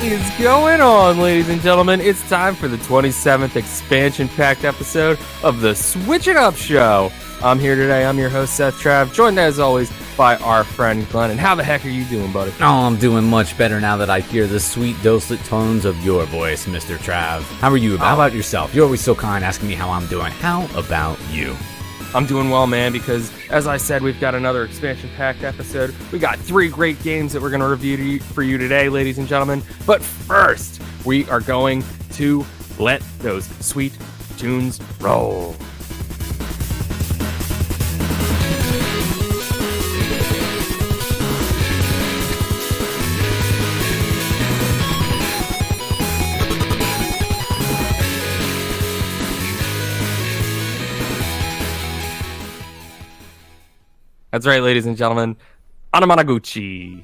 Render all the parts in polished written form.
is going on, ladies and gentlemen? It's time for the 27th expansion-packed episode of the Switch It Up Show. I'm here today. I'm your host, Seth Trav, joined as always by our friend Glenn. And how the heck are you doing, buddy? Oh, I'm doing much better now that I hear the sweet dulcet tones of your voice, Mr. Trav. How are you? How about yourself? You're always so kind asking me how I'm doing. How about you? I'm doing well, man, because as I said, we've got another expansion-packed episode. We got 3 great games that we're going to review for you today, ladies and gentlemen. But first, we are going to let those sweet tunes roll. That's right, ladies and gentlemen. Anamanaguchi.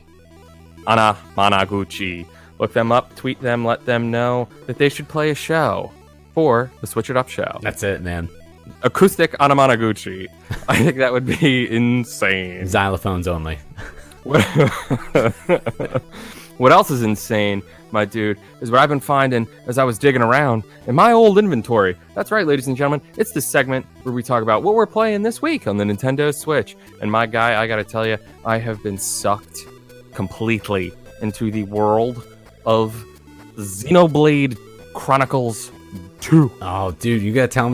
Look them up, tweet them, let them know that they should play a show for the Switch It Up Show. That's it, man. Acoustic Anamanaguchi. I think that would be insane. Xylophones only. What else is insane, my dude, is what I've been finding as I was digging around in my old inventory. That's right, ladies and gentlemen. It's the segment where we talk about what we're playing this week on the Nintendo Switch. And my guy, I gotta tell you, I have been sucked completely into the world of Xenoblade Chronicles 2. Oh, dude, you gotta tell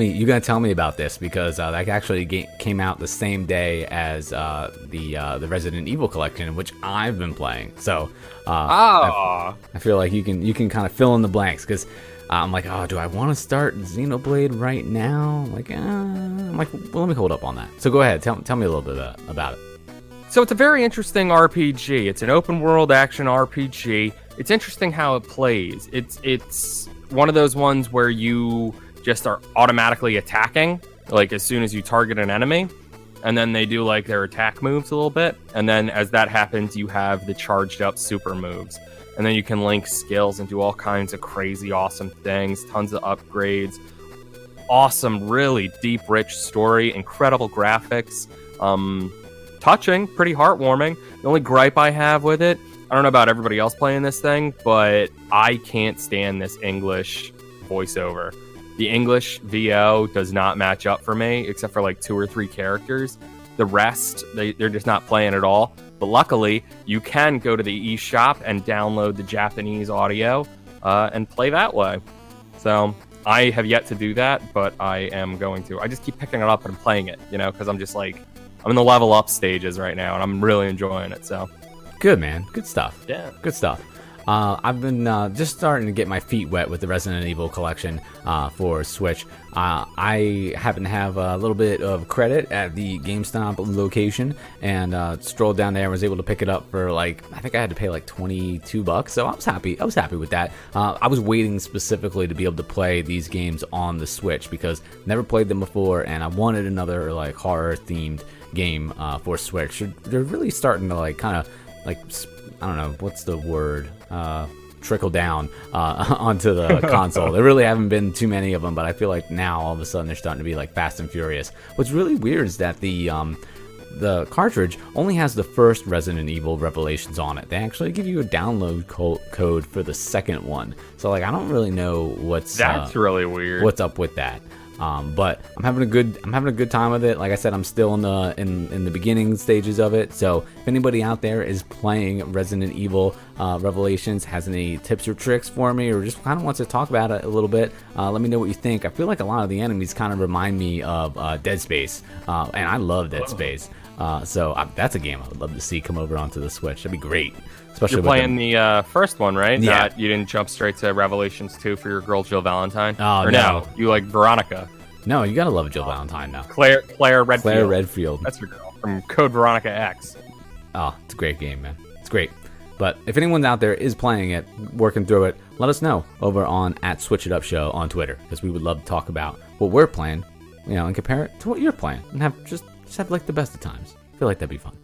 me about this because that actually came out the same day as the Resident Evil collection, which I've been playing. So, I feel like you can kind of fill in the blanks because I'm like, oh, do I want to start Xenoblade right now? I'm like, well, let me hold up on that. So go ahead, tell me a little bit about it. So it's a very interesting RPG. It's an open world action RPG. It's interesting how it plays. It's one of those ones where you just are automatically attacking, like as soon as you target an enemy, and then they do like their attack moves a little bit, and then as that happens, you have the charged up super moves, and then you can link skills and do all kinds of crazy awesome things, tons of upgrades, awesome, really deep, rich story, incredible graphics, touching, pretty heartwarming. The only gripe I have with it, I don't know about everybody else playing this thing, but I can't stand this English voiceover. The English VO does not match up for me, except for like 2 or 3 characters. The rest, they're just not playing at all. But luckily, you can go to the eShop and download the Japanese audio and play that way. So I have yet to do that, but I am going to. I just keep picking it up and playing it, because I'm just like, I'm in the level up stages right now, and I'm really enjoying it, so. Good, man. Good stuff. Yeah. Good stuff. I've been just starting to get my feet wet with the Resident Evil collection for Switch. I happen to have a little bit of credit at the GameStop location and strolled down there and was able to pick it up for I think I had to pay like $22. So I was happy. I was happy with that. I was waiting specifically to be able to play these games on the Switch because never played them before, and I wanted another horror themed game for Switch. They're really starting to kind of I don't know, what's the word, trickle down onto the console. There really haven't been too many of them, but I feel like now all of a sudden they're starting to be like Fast and Furious. What's really weird is that the cartridge only has the first Resident Evil Revelations on it. They actually give you a download code for the second one. So I don't really know that's really weird. What's up with that? But I'm having a good time with it. Like I said, I'm still in the beginning stages of it. So if anybody out there is playing Resident Evil Revelations, has any tips or tricks for me, or just kind of wants to talk about it a little bit, let me know what you think. I feel like a lot of the enemies kind of remind me of Dead Space, and I love Dead Space. So that's a game I would love to see come over onto the Switch. That'd be great. Especially You're playing the first one, right? Yeah. You didn't jump straight to Revelations 2 for your girl Jill Valentine? Oh, or no. You like Veronica? No, you gotta love Jill Valentine now. Claire Redfield. Claire Redfield. That's your girl from Code Veronica X. Oh, it's a great game, man. It's great. But if anyone out there is playing it, working through it, let us know over on @SwitchItUpShow on Twitter, because we would love to talk about what we're playing, and compare it to what you're playing, and have the best of times. I feel like that'd be fun.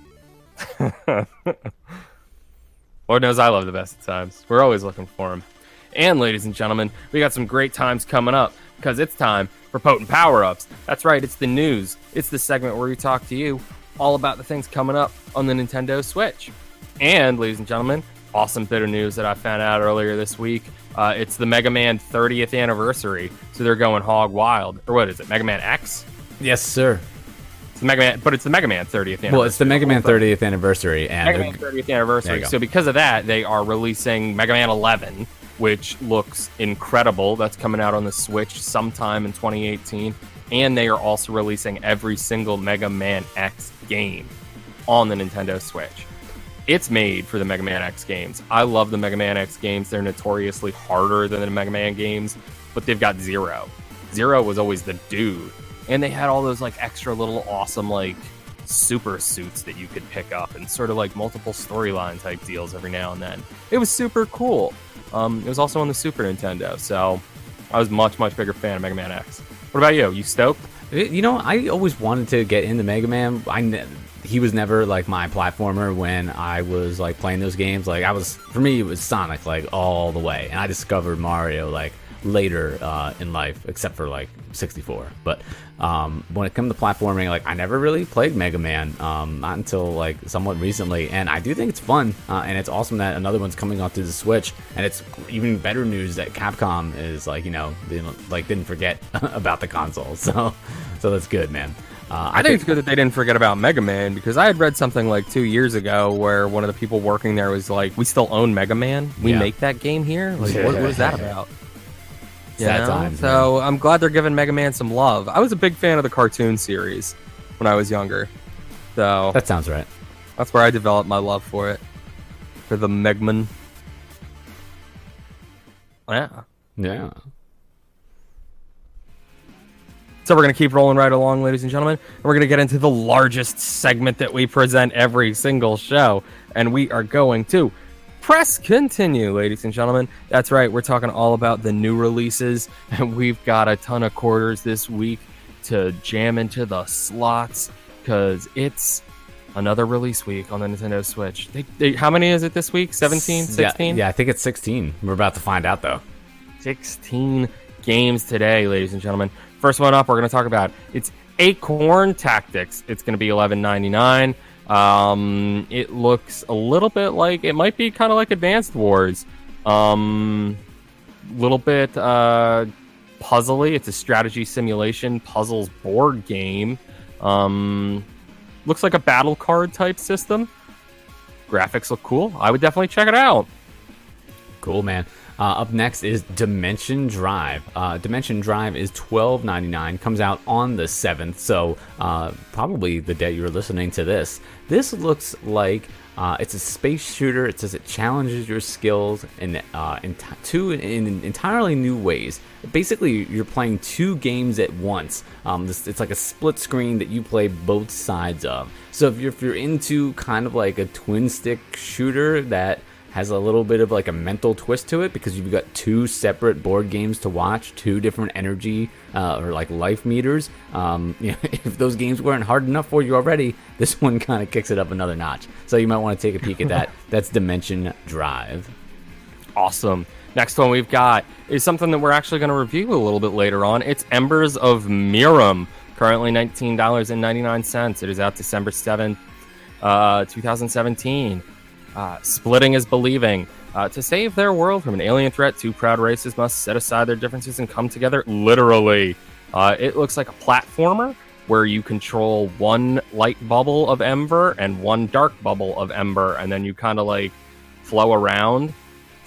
Lord knows I love the best of times. We're always looking for them. And ladies and gentlemen, we got some great times coming up because it's time for Potent Power-Ups. That's right, it's the news. It's the segment where we talk to you all about the things coming up on the Nintendo Switch. And ladies and gentlemen, awesome bit of news that I found out earlier this week. It's the Mega Man 30th anniversary, so they're going hog wild. Or what is it, Mega Man X? Yes, sir. It's the Mega Man, but it's the Mega Man 30th anniversary. Well, it's the Mega Man 30th anniversary. And Mega Man 30th anniversary. So because of that, they are releasing Mega Man 11, which looks incredible. That's coming out on the Switch sometime in 2018. And they are also releasing every single Mega Man X game on the Nintendo Switch. It's made for the Mega Man X games. I love the Mega Man X games. They're notoriously harder than the Mega Man games, but they've got Zero. Zero was always the dude. And they had all those like extra little awesome like super suits that you could pick up and sort of like multiple storyline type deals every now and then. It was super cool. It was also on the Super Nintendo, so I was much bigger fan of Mega Man X. What about you? You stoked? You know, I always wanted to get into Mega Man. He was never like my platformer when I was like playing those games. Like for me, it was Sonic like all the way, and I discovered Mario like later in life, except for like 64. But when it comes to platforming, like I never really played Mega Man, not until like somewhat recently, and I do think it's fun, and it's awesome that another one's coming onto the Switch. And it's even better news that Capcom is like, you know, they didn't forget about the console, so that's good, man. I think it's good that they didn't forget about Mega Man, because I had read something like 2 years ago where one of the people working there was like, we still own Mega Man, we make that game here, like what is that about? Sad times, so I'm glad they're giving Mega Man some love. I was a big fan of the cartoon series when I was younger, so that sounds right. That's where I developed my love for it, for the Megman. Yeah. So we're going to keep rolling right along, ladies and gentlemen. And we're going to get into the largest segment that we present every single show. And we are going to press continue, ladies and gentlemen. That's right. We're talking all about the new releases. And we've got a ton of quarters this week to jam into the slots, because it's another release week on the Nintendo Switch. How many is it this week? 17? 16? Yeah, I think it's 16. We're about to find out, though. 16 games today, ladies and gentlemen. First one up, we're going to talk about, it's Acorn Tactics. It's going to be $11.99. It looks a little bit like, it might be kind of like Advanced Wars. Little bit puzzly. It's a strategy simulation puzzles board game. Looks like a battle card type system. Graphics look cool. I would definitely check it out. Cool, man. Up next is Dimension Drive. Dimension Drive is $12.99. Comes out on the 7th, so probably the day you're listening to this. This looks like it's a space shooter. It says it challenges your skills in entirely new ways. Basically, you're playing two games at once. It's like a split screen that you play both sides of. So if you're into kind of like a twin stick shooter that has a little bit of like a mental twist to it, because you've got two separate board games to watch, two different energy or like life meters. If those games weren't hard enough for you already, this one kind of kicks it up another notch. So you might want to take a peek at that. That's Dimension Drive. Awesome. Next one we've got is something that we're actually going to review a little bit later on. It's Embers of Miram, currently $19.99. It is out December 7th, 2017. Splitting is believing. To save their world from an alien threat, two proud races must set aside their differences and come together. Literally. It looks like a platformer where you control one light bubble of Ember and one dark bubble of Ember, and then you kind of like flow around.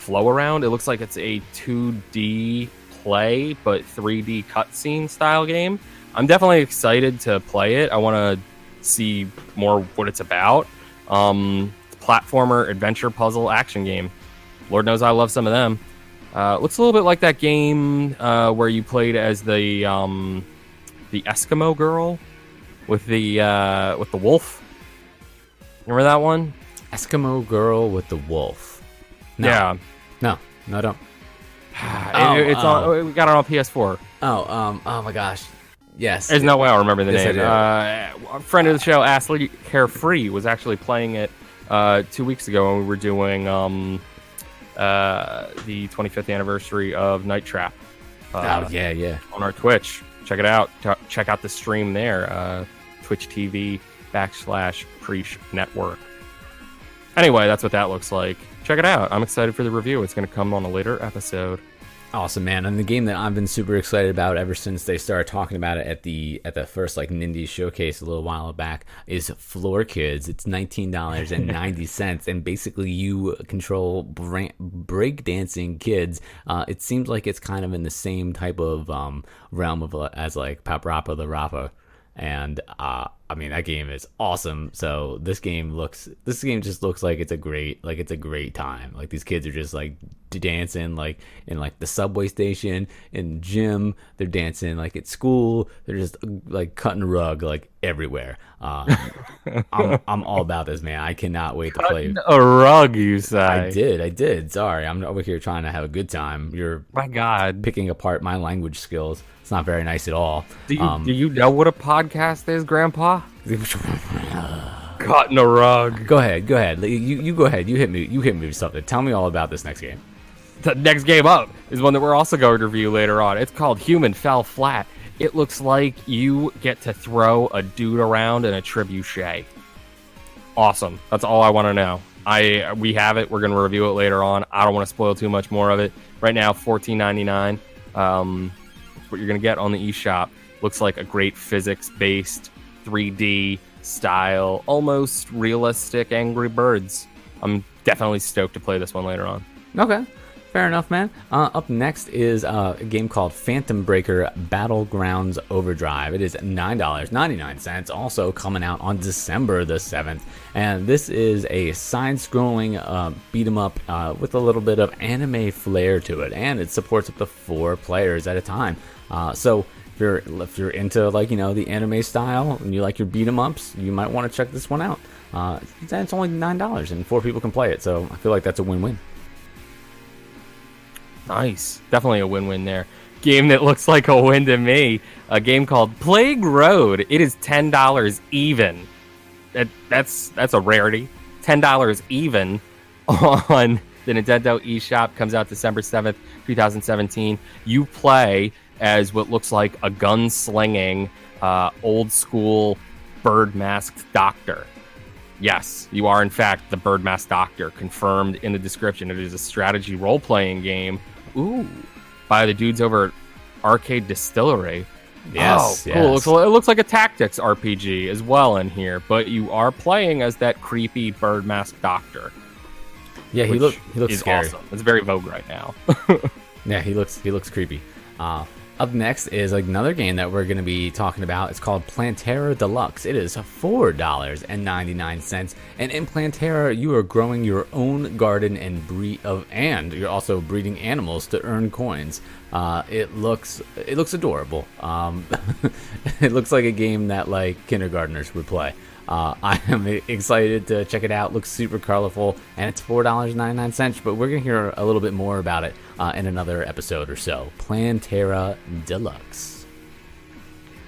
It looks like it's a 2D play, but 3D cutscene style game. I'm definitely excited to play it. I want to see more what it's about. Platformer, adventure, puzzle, action game. Lord knows I love some of them. Looks a little bit like that game where you played as the Eskimo girl with the wolf. Remember that one? Eskimo girl with the wolf. No. Yeah. No, I don't. We got it on PS4. Oh my gosh. Yes. There's no way I'll remember the name. A friend of the show, Ashley Carefree, was actually playing it 2 weeks ago when we were doing the 25th anniversary of Night Trap. Yeah. On our Twitch. Check it out. Check out the stream there. Twitch TV /Preach Network. Anyway, that's what that looks like. Check it out. I'm excited for the review. It's going to come on a later episode. Awesome, man. And the game that I've been super excited about ever since they started talking about it at the first like Nindy showcase a little while back is Floor Kids. It's $19.90, and basically you control breakdancing kids. It seems like it's kind of in the same type of realm of as like Pop Rappa the Rapper. And I mean, that game is awesome. So this game just looks like it's a great time. Like these kids are just like dancing like in like the subway station, in the gym, they're dancing like at school, they're just like cutting a rug like everywhere. I'm all about this, man. I cannot wait to play. A rug, you say? I did. Sorry, I'm over here trying to have a good time. You're, my God, picking apart my language skills. It's not very nice at all. Do you know what a podcast is, Grandpa? Cutting a rug. Go ahead. You go ahead. You hit me with something. Tell me all about this next game. The next game up is one that we're also going to review later on. It's called Human Fell Flat. It looks like you get to throw a dude around in a trebuchet. Awesome. That's all I want to know. We have it. We're going to review it later on. I don't want to spoil too much more of it. Right now, $14.99. What you're going to get on the eShop. Looks like a great physics-based 3D style, almost realistic Angry Birds. I'm definitely stoked to play this one later on. Okay. Fair enough, man. Up next is a game called Phantom Breaker Battlegrounds Overdrive. It is $9.99, also coming out on December the 7th. And this is a side-scrolling beat-em-up with a little bit of anime flair to it. And it supports up to 4 players at a time. So if you're into like, the anime style and you like your beat-em-ups, you might want to check this one out. It's only $9 and 4 people can play it. So I feel like that's a win-win. Nice. Definitely a win-win there. Game that looks like a win to me. A game called Plague Road. It is $10 even. That's a rarity. $10 even on the Nintendo eShop. Comes out December 7th, 2017. You play as what looks like a gun-slinging, old-school bird-masked doctor. Yes, you are in fact the Bird Mask Doctor, confirmed in the description. It is a strategy role-playing game. Ooh, by the dudes over at Arcade Distillery. Yes, oh, cool. Yes. It looks like a tactics RPG as well in here, but you are playing as that creepy Bird Mask Doctor. Yeah, he looks scary. Awesome. It's very vogue right now. Yeah, he looks creepy. Up next is another game that we're going to be talking about. It's called Plantera Deluxe. It is $4.99. And in Plantera, you are growing your own garden and you're also breeding animals to earn coins. It looks adorable. It looks like a game that like kindergartners would play. I am excited to check it out. Looks super colorful, and it's $4.99. But we're gonna hear a little bit more about it in another episode or so. Plantera Deluxe.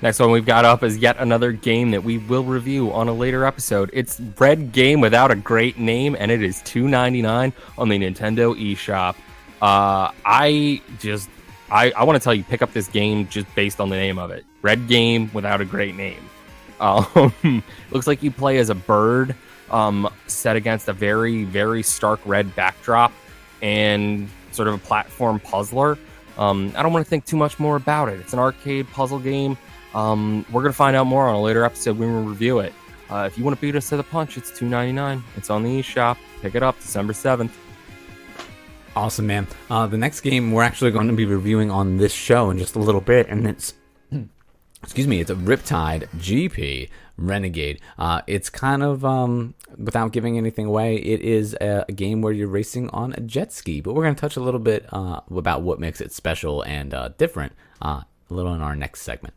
Next one we've got up is yet another game that we will review on a later episode. It's Red Game Without a Great Name, and it is $2.99 on the Nintendo eShop. I want to tell you, pick up this game just based on the name of it. Red Game Without a Great Name. Looks like you play as a bird set against a very, very stark red backdrop and sort of a platform puzzler. I don't want to think too much more about it. It's an arcade puzzle game. We're going to find out more on a later episode when we review it. If you want to beat us to the punch, it's $2.99. It's on the eShop. Pick it up December 7th. Awesome, man. The next game we're actually going to be reviewing on this show in just a little bit, and it's it's a Riptide GP Renegade. It's kind of, without giving anything away, it is a game where you're racing on a jet ski. But we're going to touch a little bit about what makes it special and different a little in our next segment.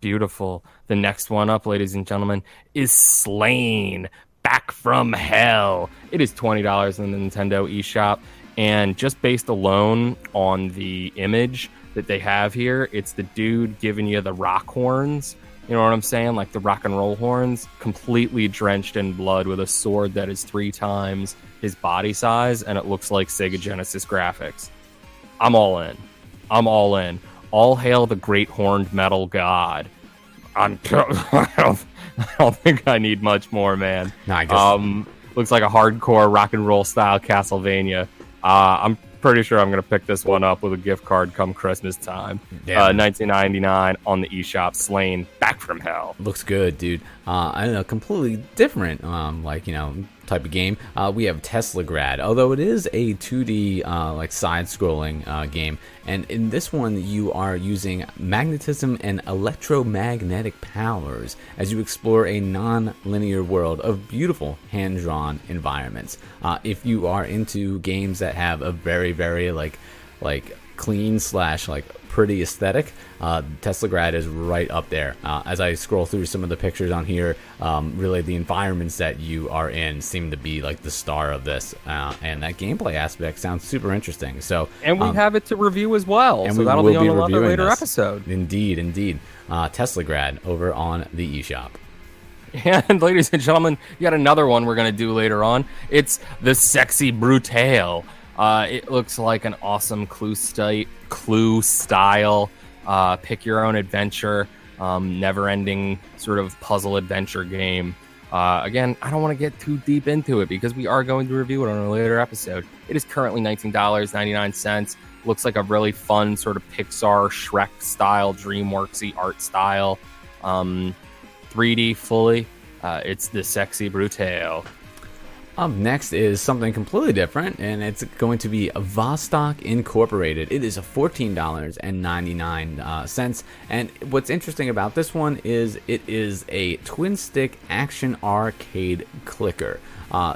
Beautiful. The next one up, ladies and gentlemen, is Slain Back from Hell. It is $20 in the Nintendo eShop. And just based alone on the image that they have here, it's the dude giving you the rock horns, you know what I'm saying, like the rock and roll horns, completely drenched in blood with a sword that is 3 times his body size, and it looks like Sega Genesis graphics. I'm all in. All hail the great horned metal god. I don't think I need much more, man. No, I guess. looks like a hardcore rock and roll style Castlevania. I'm pretty sure I'm going to pick this one up with a gift card come Christmas time. $19.99 on the eShop. Slain Back from Hell. Looks good, dude. I don't know, completely different, type of game. We have Teslagrad, although it is a 2D side-scrolling game, and in this one you are using magnetism and electromagnetic powers as you explore a non-linear world of beautiful hand-drawn environments. If you are into games that have a very, very clean / pretty aesthetic, Teslagrad is right up there. As I scroll through some of the pictures on here, really the environments that you are in seem to be like the star of this, and that gameplay aspect sounds super interesting. So, and we have it to review as well, and so we that'll will be on be a reviewing later this. episode. Indeed. Teslagrad over on the eShop. And ladies and gentlemen, you got another one we're going to do later on. It's the Sexy Brutale. It looks like an awesome Clue style pick your own adventure, never-ending sort of puzzle adventure game. Again, I don't want to get too deep into it because we are going to review it on a later episode. It is currently $19.99. Looks like a really fun sort of Pixar Shrek style, DreamWorksy art style, 3D fully. It's the Sexy Brutale. Up next is something completely different, and it's going to be Vostok Incorporated. It is $14.99, and what's interesting about this one is it is a twin-stick action arcade clicker.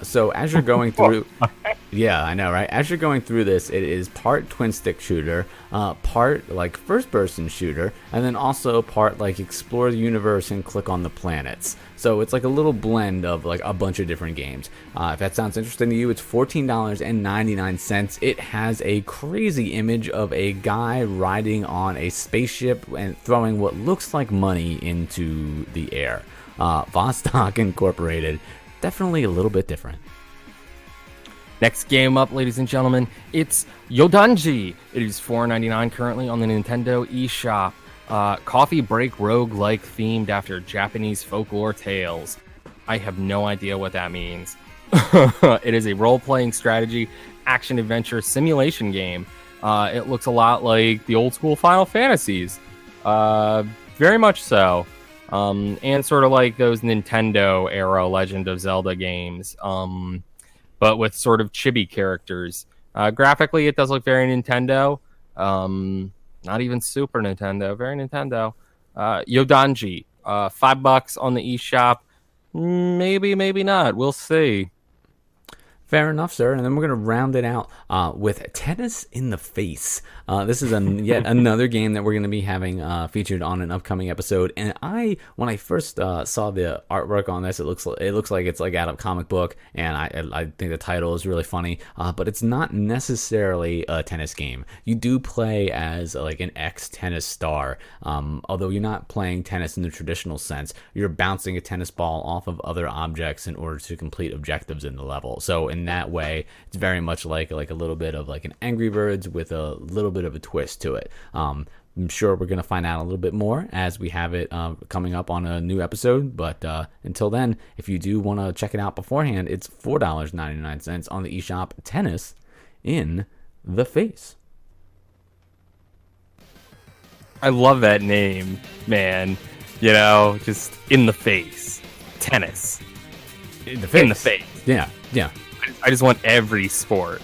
So as you're going through... Yeah, I know, right? As you're going through this, it is part twin-stick shooter, part first-person shooter, and then also part explore the universe and click on the planets. So it's like a little blend of a bunch of different games. If that sounds interesting to you, it's $14.99. It has a crazy image of a guy riding on a spaceship and throwing what looks like money into the air. Vostok Incorporated, definitely a little bit different. Next game up, ladies and gentlemen, it's Yodanji. It is $4.99 currently on the Nintendo eShop. Coffee break roguelike themed after Japanese folklore tales. I have no idea what that means. It is a role-playing strategy, action-adventure simulation game. It looks a lot like the old-school Final Fantasies. Very much so. And sort of like those Nintendo-era Legend of Zelda games. But with sort of chibi characters. Graphically, it does look very Nintendo. Not even Super Nintendo, very Nintendo. Yodanji, $5 on the eShop. Maybe, maybe not. We'll see. Fair enough, sir. And then we're going to round it out with Tennis in the Face. This is yet another game that we're going to be having featured on an upcoming episode. And when I first saw the artwork on this, it looks like it's out of comic book, and I think the title is really funny. But it's not necessarily a tennis game. You do play as an ex-tennis star, although you're not playing tennis in the traditional sense. You're bouncing a tennis ball off of other objects in order to complete objectives in the level. So in that way, it's very much like a little bit of an Angry Birds with a little bit of a twist to it. I'm sure we're going to find out a little bit more as we have it coming up on a new episode. But until then, if you do want to check it out beforehand, it's $4.99 on the eShop. Tennis in the Face. I love that name, man. Just in the face. Tennis. In the face. In the face. Yeah. I just want every sport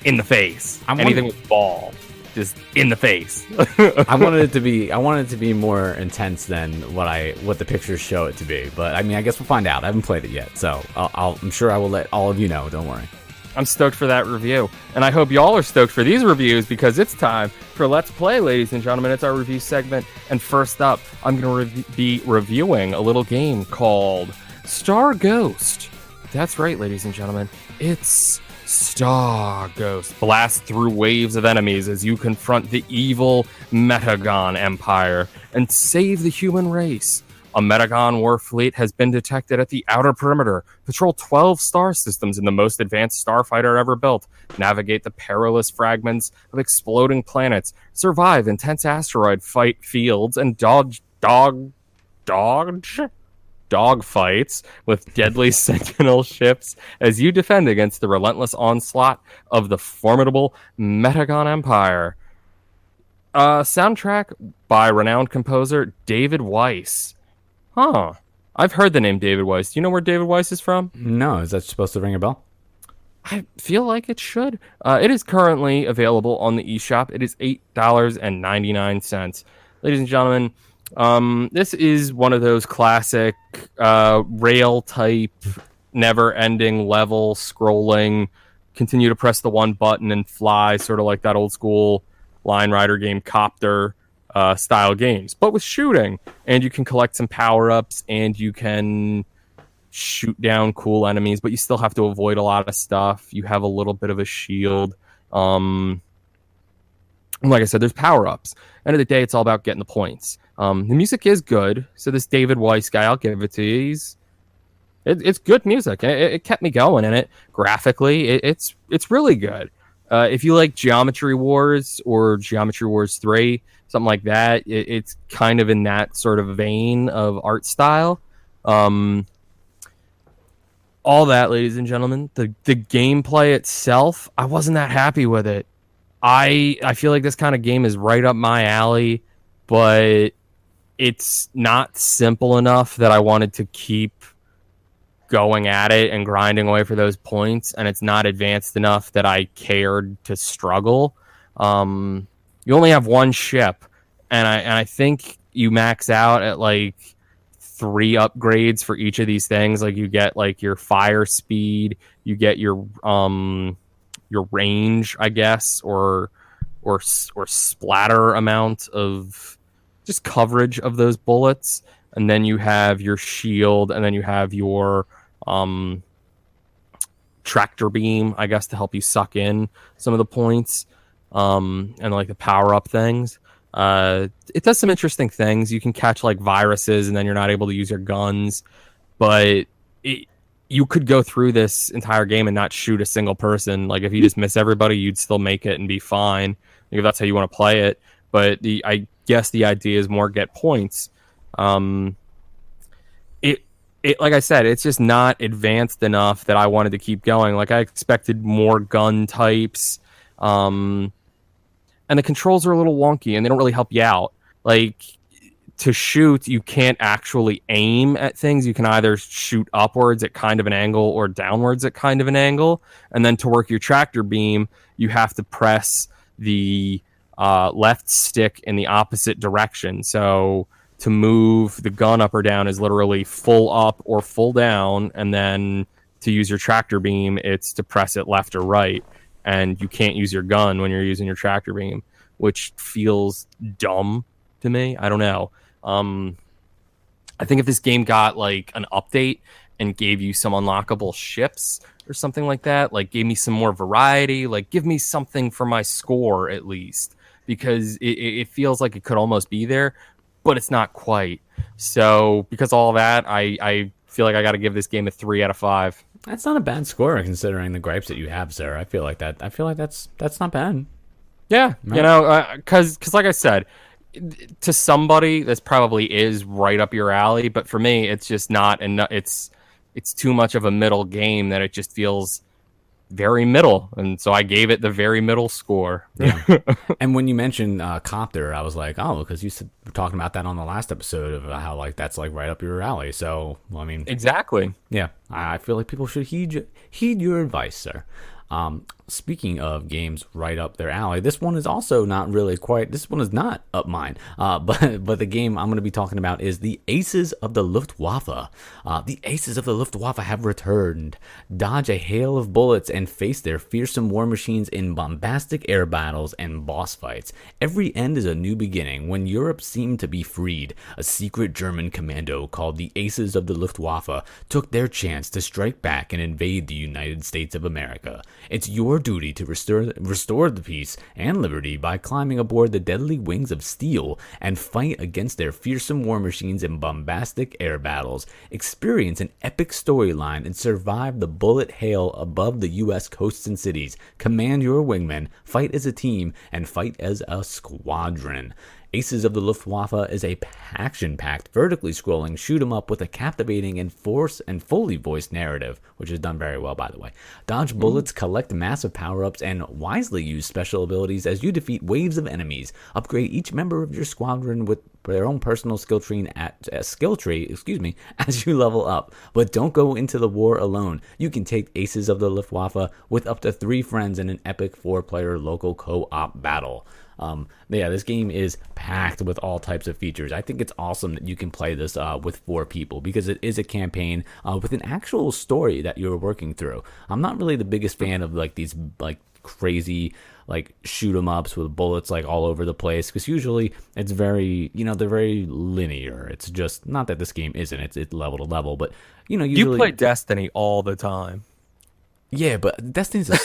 in the face. Anything with ball, just in the face. I wanted it to be more intense than what the pictures show it to be. But I guess we'll find out. I haven't played it yet, so I'm sure I will let all of you know. Don't worry. I'm stoked for that review, and I hope y'all are stoked for these reviews because it's time for Let's Play, ladies and gentlemen. It's our review segment, and first up, I'm going to be reviewing a little game called Star Ghost. That's right, ladies and gentlemen. It's Star Ghost. Blast through waves of enemies as you confront the evil Metagon Empire and save the human race. A Metagon war fleet has been detected at the outer perimeter. Patrol 12 star systems in the most advanced starfighter ever built. Navigate the perilous fragments of exploding planets. Survive intense asteroid fight fields and dodge dogfights with deadly sentinel ships as you defend against the relentless onslaught of the formidable Metagon Empire. Soundtrack by renowned composer David Weiss. Huh. I've heard the name David Weiss. Do you know where David Weiss is from? No, is that supposed to ring a bell? I feel like it should. It is currently available on the eShop. It is $8.99. Ladies and gentlemen, this is one of those classic rail type, never ending level scrolling, continue to press the one button and fly, sort of like that old school Line Rider game Copter style games, but with shooting. And you can collect some power-ups and you can shoot down cool enemies, but you still have to avoid a lot of stuff. You have a little bit of a shield. Like I said, there's power-ups. End of the day, it's all about getting the points. The music is good. So this David Weiss guy, I'll give it to you. It's good music. It kept me going in it. Graphically, it's really good. If you like Geometry Wars or Geometry Wars 3, something like that, it's kind of in that sort of vein of art style. All that, ladies and gentlemen, the gameplay itself, I wasn't that happy with it. I feel like this kind of game is right up my alley, but it's not simple enough that I wanted to keep going at it and grinding away for those points, and it's not advanced enough that I cared to struggle. You only have one ship, and I think you max out at like 3 upgrades for each of these things. Like you get like your fire speed, you get your range, I guess, or splatter amount of just coverage of those bullets, and then you have your shield, and then you have your tractor beam, I guess, to help you suck in some of the points, and like the power up things. It does some interesting things. You can catch like viruses, and then you're not able to use your guns, but you could go through this entire game and not shoot a single person. Like if you just miss everybody, you'd still make it and be fine, if that's how you want to play it. But I guess the idea is more get points. It like I said, it's just not advanced enough that I wanted to keep going. Like I expected more gun types, and the controls are a little wonky and they don't really help you out. Like to shoot, you can't actually aim at things. You can either shoot upwards at kind of an angle or downwards at kind of an angle. And then to work your tractor beam, you have to press the left stick in the opposite direction. So to move the gun up or down is literally full up or full down. And then to use your tractor beam, it's to press it left or right. And you can't use your gun when you're using your tractor beam, which feels dumb to me. I don't know. I think if this game got like an update and gave you some unlockable ships or something like that, like gave me some more variety, like give me something for my score at least, because it feels like it could almost be there, but it's not quite. So because of all that, I feel like I got to give this game a 3 out of 5. That's not a bad score considering the gripes that you have, sir. I feel like that's not bad. Yeah, right. You know, because like I said, to somebody this probably is right up your alley, but for me it's just not enough. It's too much of a middle game that it just feels very middle, and so I gave it the very middle score. Yeah. And when you mentioned Copter, I was like, oh, because you were talking about that on the last episode of how like that's like right up your alley. So well, I mean, exactly. Yeah, I feel like people should heed your advice, sir. Speaking of games right up their alley, this one is also not really quite. This one is not up mine. But the game I'm going to be talking about is the Aces of the Luftwaffe. The Aces of the Luftwaffe have returned, dodge a hail of bullets, and face their fearsome war machines in bombastic air battles and boss fights. Every end is a new beginning. When Europe seemed to be freed, a secret German commando called the Aces of the Luftwaffe took their chance to strike back and invade the United States of America. It's your duty to restore the peace and liberty by climbing aboard the deadly wings of steel and fight against their fearsome war machines in bombastic air battles. Experience an epic storyline and survive the bullet hail above the U.S. coasts and cities. Command your wingmen, fight as a team, and fight as a squadron. Aces of the Luftwaffe is a action-packed, vertically scrolling shoot 'em up with a captivating and fully voiced narrative, which is done very well, by the way. Dodge bullets, collect massive power-ups, and wisely use special abilities as you defeat waves of enemies. Upgrade each member of your squadron with their own personal skill tree as you level up. But don't go into the war alone. You can take Aces of the Luftwaffe with up to 3 friends in an epic 4-player local co-op battle. This game is packed with all types of features. I think it's awesome that you can play this with 4 people, because it is a campaign with an actual story that you're working through. I'm not really the biggest fan of like these like crazy like shoot 'em ups with bullets like all over the place, because usually it's very, they're very linear. It's just not that this game isn't. It's level to level, but usually You play Destiny all the time. Yeah, but Destiny's a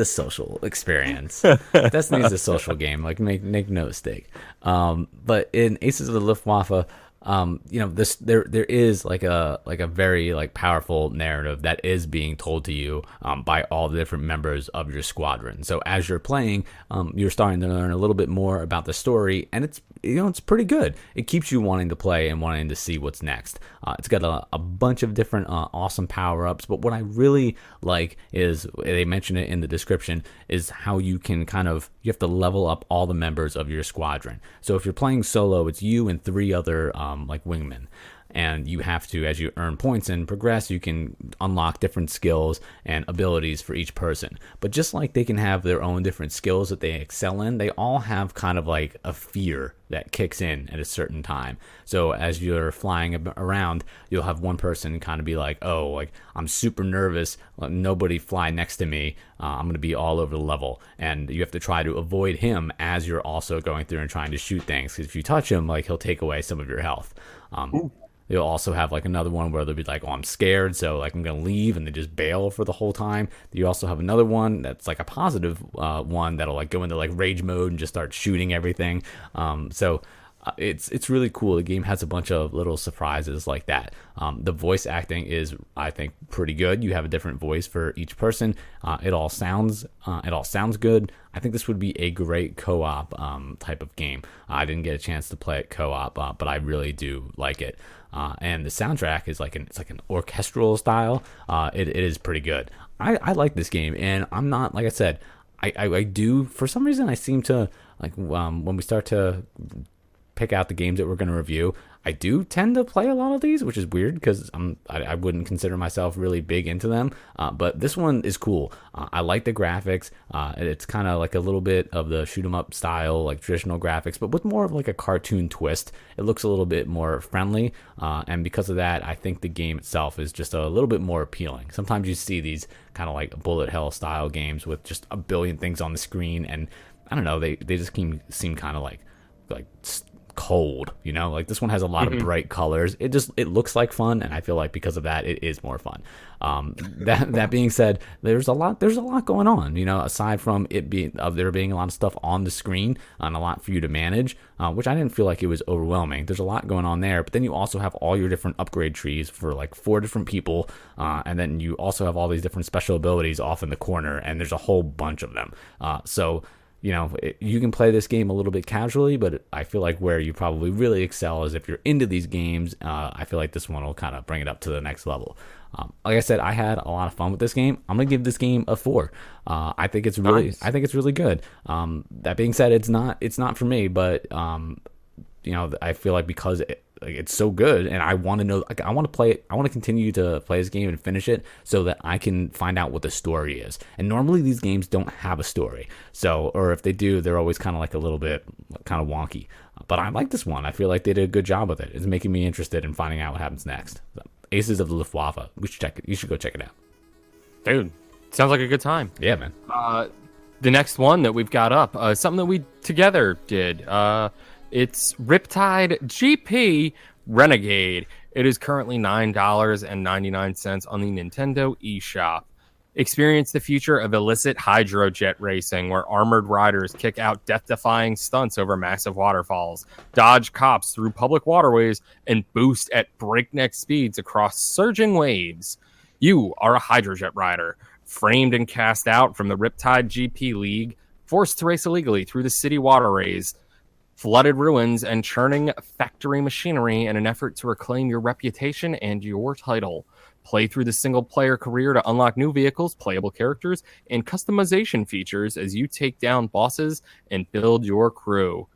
social experience. Destiny's a social game. Like make no mistake. But in Aces of the Luftwaffe, there is like a very like powerful narrative that is being told to you by all the different members of your squadron. So as you're playing, you're starting to learn a little bit more about the story, and it's pretty good. It keeps you wanting to play and wanting to see what's next. It's got a bunch of different awesome power-ups, but what I really like is, they mention it in the description, is how you can you have to level up all the members of your squadron. So if you're playing solo, it's you and 3 other like wingmen. And you have to, as you earn points and progress, you can unlock different skills and abilities for each person. But just like they can have their own different skills that they excel in, they all have kind of like a fear that kicks in at a certain time. So as you're flying around, you'll have one person kind of be like, oh, like I'm super nervous, let nobody fly next to me, I'm going to be all over the level. And you have to try to avoid him as you're also going through and trying to shoot things, because if you touch him, like he'll take away some of your health. You'll also have like another one where they'll be like, oh, I'm scared, so like I'm gonna leave, and they just bail for the whole time. You also have another one that's like a positive one that'll like go into like rage mode and just start shooting everything. It's really cool. The game has a bunch of little surprises like that. The voice acting is, I think, pretty good. You have a different voice for each person. It all sounds good. I think this would be a great co-op type of game. I didn't get a chance to play it co-op, but I really do like it. And the soundtrack is like an orchestral style. It is pretty good. I like this game, and I'm not, like I said, I do, for some reason I seem to like when we start to pick out the games that we're going to review, I do tend to play a lot of these, which is weird because I wouldn't consider myself really big into them. But this one is cool. I like the graphics. It's kind of like a little bit of the shoot 'em up style, like traditional graphics, but with more of like a cartoon twist. It looks a little bit more friendly. And because of that, I think the game itself is just a little bit more appealing. Sometimes you see these kind of like bullet hell style games with just a billion things on the screen, and I don't know, they just seem kind of like cold, like this one has a lot of bright colors. It looks like fun, and I feel like because of that it is more fun. That being said, there's a lot going on, aside from there being a lot of stuff on the screen and a lot for you to manage, which I didn't feel like it was overwhelming. There's a lot going on there, but then you also have all your different upgrade trees for like 4 different people, and then you also have all these different special abilities off in the corner, and there's a whole bunch of them. You can play this game a little bit casually, but I feel like where you probably really excel is if you're into these games. I feel like this one will kind of bring it up to the next level. Like I said, I had a lot of fun with this game. I'm gonna give this game a 4. I think it's really good. That being said, it's not for me, but I feel like because it's so good, and I want to know, like, I want to play it. I want to continue to play this game and finish it so that I can find out what the story is. And normally these games don't have a story, or if they do, they're always kind of like a little bit kind of wonky. But I like this one. I feel like they did a good job with it. It's making me interested in finding out what happens next. So, Aces of the Luftwaffe. We should check it. You should go check it out, dude. Sounds like a good time. Yeah, man. The next one that we've got up, something that we together did. It's Riptide GP Renegade. It is currently $9.99 on the Nintendo eShop. Experience the future of illicit hydrojet racing, where armored riders kick out death-defying stunts over massive waterfalls, dodge cops through public waterways, and boost at breakneck speeds across surging waves. You are a hydrojet rider, framed and cast out from the Riptide GP League forced to race illegally through the city waterways, flooded ruins, and churning factory machinery in an effort to reclaim your reputation and your title. Play through the single-player career to unlock new vehicles, playable characters, and customization features as you take down bosses and build your crew.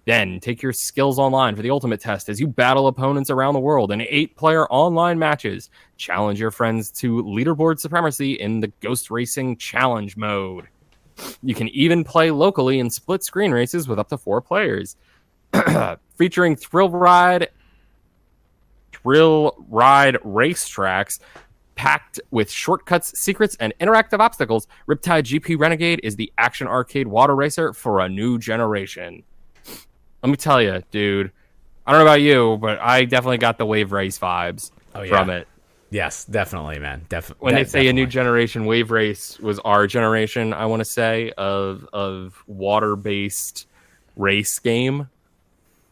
Then take your skills online for the ultimate test as you battle opponents around the world in 8-player online matches. Challenge your friends to leaderboard supremacy in the Ghost Racing Challenge mode. You can even play locally in split-screen races with up to 4 players. Featuring thrill ride racetracks packed with shortcuts, secrets, and interactive obstacles, Riptide GP Renegade is the action arcade water racer for a new generation. Let me tell you, dude, I don't know about you, but I definitely got the Wave Race vibes from it. Yes, definitely, man. When they say a new generation, Wave Race was our generation, I want to say, of water-based race game.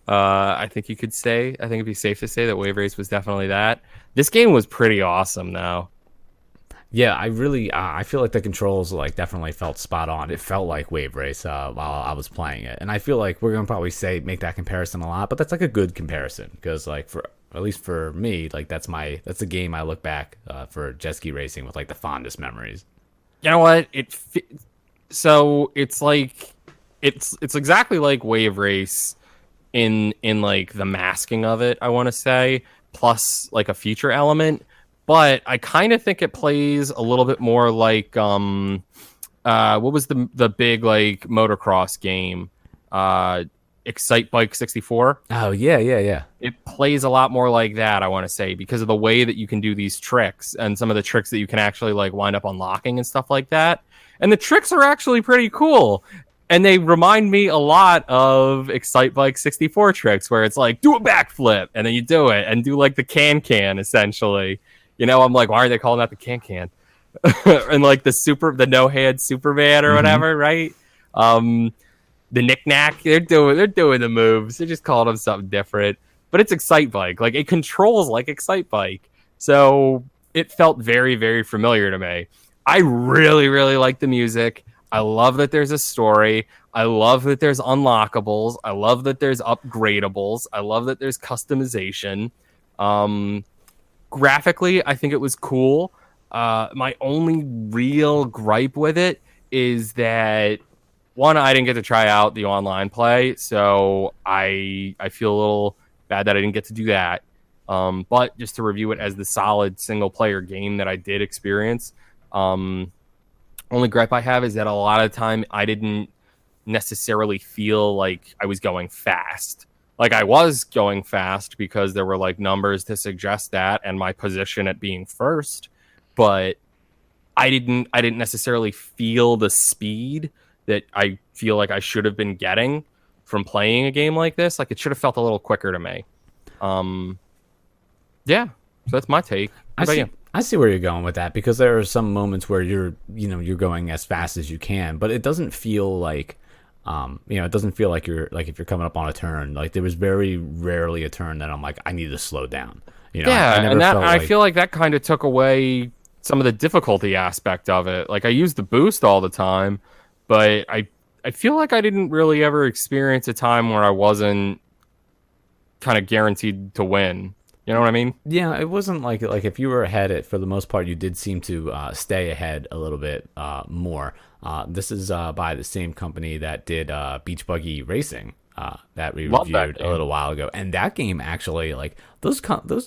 I think you could say, I think it'd be safe to say that Wave Race was definitely that. This game was pretty awesome, though. Yeah, I really, I feel like the controls like definitely felt spot on. It felt like Wave Race while I was playing it, and I feel like we're gonna probably make that comparison a lot, but that's like a good comparison because like for at least for me, like that's the game I look back for jet ski racing with like the fondest memories. You know what? So it's like it's exactly like Wave Race in like the masking of it, I want to say, plus like a feature element. But I kind of think it plays a little bit more like what was the big like motocross game, Excite Bike 64. Oh yeah. It plays a lot more like that, I want to say, because of the way that you can do these tricks and some of the tricks that you can actually like wind up unlocking and stuff like that. And the tricks are actually pretty cool. And they remind me a lot of Excite Bike 64 tricks, where it's like do a backflip and then you do it and do like the can essentially. You know, I'm like, why are they calling that the can? And like the no-hand Superman or whatever, right? The knick-knack, they're doing the moves. They're just calling them something different. But it's Excite Bike. Like, it controls like Excite Bike. So it felt very, very familiar to me. I really, really like the music. I love that there's a story. I love that there's unlockables. I love that there's upgradables. I love that there's customization. Graphically, I think it was cool. My only real gripe with it is that, one, I didn't get to try out the online play, so I feel a little bad that I didn't get to do that. But just to review it as the solid single-player game that I did experience, only gripe I have is that a lot of the time I didn't necessarily feel like I was going fast. Like, I was going fast because there were like numbers to suggest that and my position at being first, but I didn't necessarily feel the speed that I feel like I should have been getting from playing a game like this. Like, it should have felt a little quicker to me. Yeah, so that's my take. What about you? I see where you're going with that, because there are some moments where you're going as fast as you can, but it doesn't feel like it doesn't feel like if you're coming up on a turn. Like, there was very rarely a turn that I'm like, I need to slow down. I feel like that kind of took away some of the difficulty aspect of it. Like, I used the boost all the time, but I feel like I didn't really ever experience a time where I wasn't kind of guaranteed to win. You know what I mean? Yeah, it wasn't like if you were ahead, for the most part, you did seem to stay ahead a little bit more. This is by the same company that did Beach Buggy Racing that we reviewed a little while ago, and that game actually, like those computer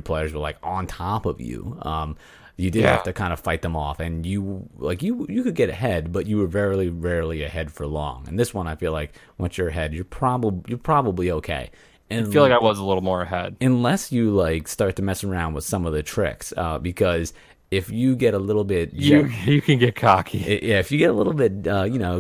players were like on top of you. You did have to kind of fight them off, and you could get ahead, but you were very rarely ahead for long. And this one, I feel like once you're ahead, you're probably okay. And I feel like I was a little more ahead. Unless you like start to mess around with some of the tricks, because if you get a little bit... You can get cocky. Yeah, if you get a little bit,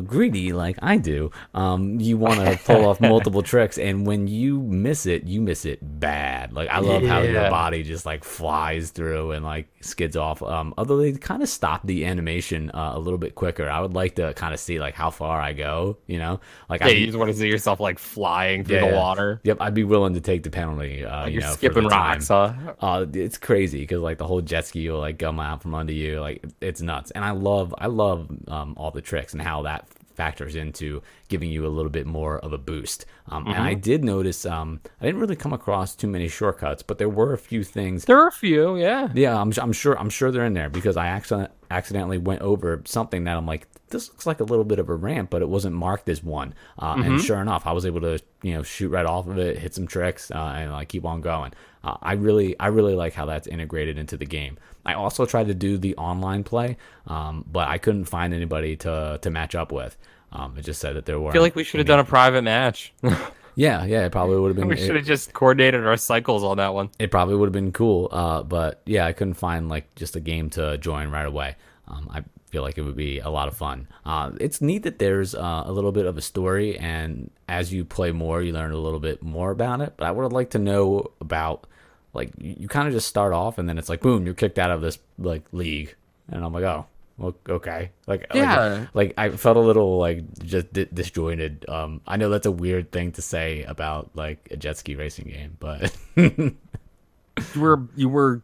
greedy like I do, you want to pull off multiple tricks, and when you miss it bad. Like, I love how your body just like flies through and like skids off. Although they kind of stopped the animation a little bit quicker. I would like to kind of see like how far I go, Like, you just want to see yourself like flying through the water. Yep, I'd be willing to take the penalty. You're skipping rocks, huh? It's crazy because like the whole jet ski will like come out from under you. Like, it's nuts. And I love all the tricks and how that factors into giving you a little bit more of a boost. And I did notice I didn't really come across too many shortcuts, but there were a few things. There are a few, yeah. Yeah, I'm sure they're in there, because I accidentally went over something that I'm like, this looks like a little bit of a ramp, but it wasn't marked as one. And sure enough, I was able to shoot right off of it, hit some tricks, and like keep on going. I really like how that's integrated into the game. I also tried to do the online play, but I couldn't find anybody to match up with. It just said that there were. I feel like we should have done a private match. Yeah, it probably would have been. We should have just coordinated our cycles on that one. It probably would have been cool, but yeah, I couldn't find like just a game to join right away. I feel like it would be a lot of fun. It's neat that there's a little bit of a story, and as you play more, you learn a little bit more about it. But I would like to know about, like, you kind of just start off, and then it's like, boom, you're kicked out of this like league, and I'm like, oh, well, okay. Like I felt a little like just disjointed. I know that's a weird thing to say about like a jet ski racing game, but you were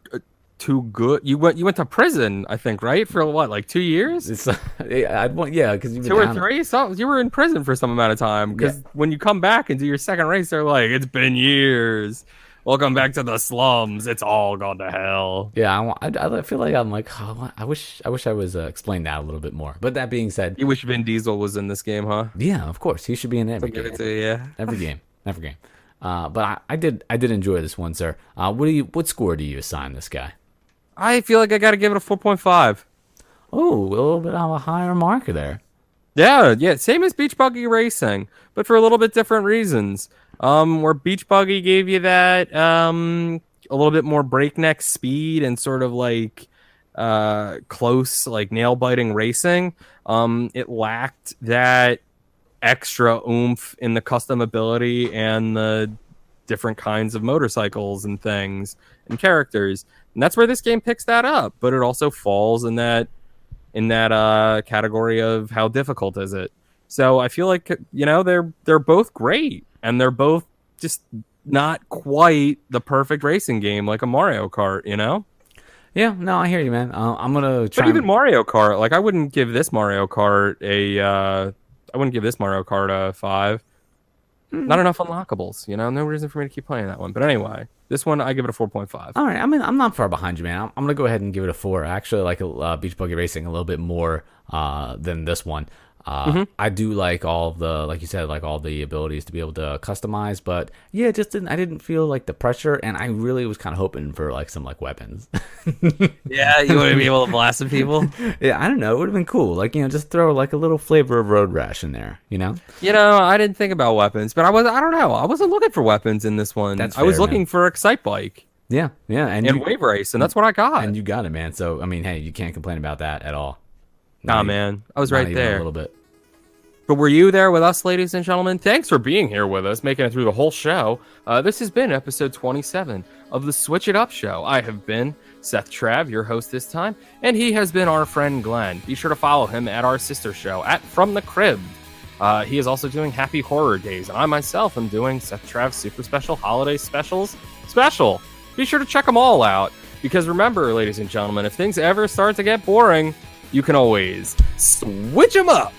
too good. You went to prison, I think, right? For what, like 2 years? Because 2 or 3. So you were in prison for some amount of time. Because when you come back and do your second race, they're like, it's been years. Welcome back to the slums. It's all gone to hell. Yeah, I feel like I'm like, oh, I wish I was explained that a little bit more. But that being said, you wish Vin Diesel was in this game, huh? Yeah, of course. He should be in every game. Every game. But I did enjoy this one, sir. What score do you assign this guy? I feel like I got to give it a 4.5. Oh, a little bit of a higher marker there. Yeah, same as Beach Buggy Racing, but for a little bit different reasons. Where Beach Buggy gave you that a little bit more breakneck speed and sort of like close, like nail-biting racing. It lacked that extra oomph in the custom ability and the different kinds of motorcycles and things and characters. And that's where this game picks that up, but it also falls in that category of how difficult is it. So I feel like they're both great, and they're both just not quite the perfect racing game like a Mario Kart, Yeah, no, I hear you, man. I'm gonna try. But even Mario Kart, like I wouldn't give this Mario Kart a 5. Not enough unlockables, no reason for me to keep playing that one. But anyway, this one I give it a 4.5. All right, I mean, I'm not far behind you, man. I'm gonna go ahead and give it a 4. I actually like Beach Buggy Racing a little bit more than this one. I do like all the, like you said, like all the abilities to be able to customize, but yeah, I didn't feel like the pressure, and I really was kind of hoping for like some like weapons. Yeah, you want to be able to blast some people. Yeah, I don't know, it would have been cool, like just throw like a little flavor of Road Rash in there, I didn't think about weapons, but I don't know, I wasn't looking for weapons in this one. That's fair, I was looking man. For Excite Bike. Yeah, and Wave Race, and that's what I got. And you got it, man. So I mean, hey, you can't complain about that at all. Nah, man, I was right there. A little bit. But were you there with us, ladies and gentlemen? Thanks for being here with us, making it through the whole show. This has been episode 27 of the Switch It Up Show. I have been Seth Trav, your host this time, and he has been our friend Glenn. Be sure to follow him at our sister show, at From the Crib. He is also doing Happy Horror Days, and I myself am doing Seth Trav's Super Special Holiday Specials Special. Be sure to check them all out, because remember, ladies and gentlemen, if things ever start to get boring, you can always switch them up.